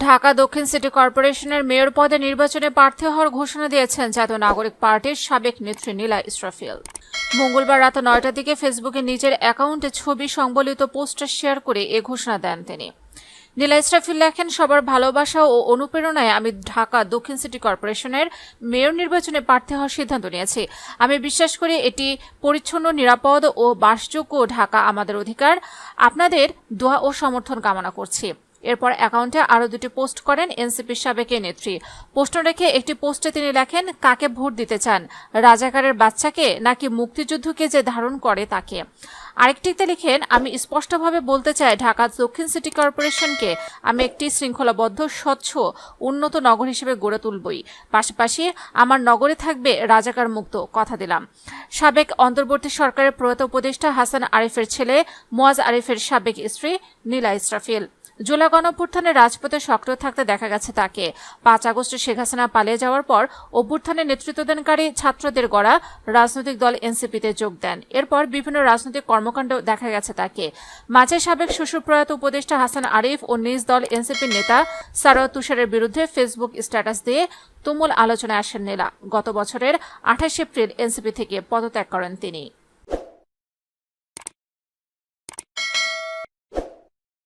ঢাকা দক্ষিণ সিটি কর্পোরেশনের মেয়র পদে নির্বাচনে প্রার্থী হওয়ার ঘোষণা দিয়েছেন জাতীয় নাগরিক পার্টির সাবেক নেত্রী নীলা ইসরাফিল। মঙ্গলবার রাত 9টার দিকে ফেসবুকে নিজের অ্যাকাউন্টে ছবি সংবলিত পোস্টার শেয়ার করে এ ঘোষণা দেন তিনি। নীলা ইসরাফিল লেখেন, সবার ভালোবাসা ও অনুপ্রেরণায় আমি ঢাকা দক্ষিণ সিটি কর্পোরেশনের মেয়র নির্বাচনে প্রার্থী হওয়ার সিদ্ধান্ত নিয়েছি। আমি বিশ্বাস করি এটি পরিচ্ছন্ন, নিরাপদ ও বাসযোগ্য ঢাকা আমাদের অধিকার। আপনাদের দোয়া ও সমর্থন কামনা করছি। এরপর অ্যাকাউন্টে আরও দুটি পোস্ট করেন এনসিপির সাবেক নেত্রী। পোস্ট রেখে একটি পোস্টে তিনি লেখেন, কাকে ভোট দিতে চান, রাজাকারের বাচ্চাকে নাকি মুক্তিযুদ্ধকে যে ধারণ করে তাকে। আরেকটিতে লিখেন, আমি স্পষ্টভাবে বলতে চাই ঢাকা দক্ষিণ সিটি কর্পোরেশনকে আমি একটি শৃঙ্খলাবদ্ধ, স্বচ্ছ, উন্নত নগর হিসেবে গড়ে তুলবই। পাশাপাশি আমার নগরে থাকবে রাজাকার মুক্ত, কথা দিলাম। সাবেক অন্তর্বর্তী সরকারের প্রয়াত উপদেষ্টা হাসান আরিফের ছেলে মুয়াজ আরিফের সাবেক স্ত্রী নীলা ইসরাফিল। জুলাই গণঅভ্যুত্থানে রাজপথে সক্রিয় থাকতে দেখা গেছে তাকে। 5 আগস্টে শেখ হাসিনা পালিয়ে যাওয়ার পর অভ্যুত্থানে নেতৃত্বদানকারী ছাত্রদের গড়া রাজনৈতিক দল এনসিপিতে যোগ দেন। এরপর বিভিন্ন রাজনৈতিক কর্মকাণ্ড দেখা গেছে তাকে। মাঝে সাবেক শ্বশুর প্রয়াত উপদেষ্টা হাসান আরিফ ও নিজ দল এনসিপির নেতা সারোয়ার তুষারের বিরুদ্ধে ফেসবুক স্ট্যাটাস দিয়ে তুমুল আলোচনায় আসেন নীলা। গত বছরের 28 এপ্রিল এনসিপি থেকে পদত্যাগ করেন তিনি।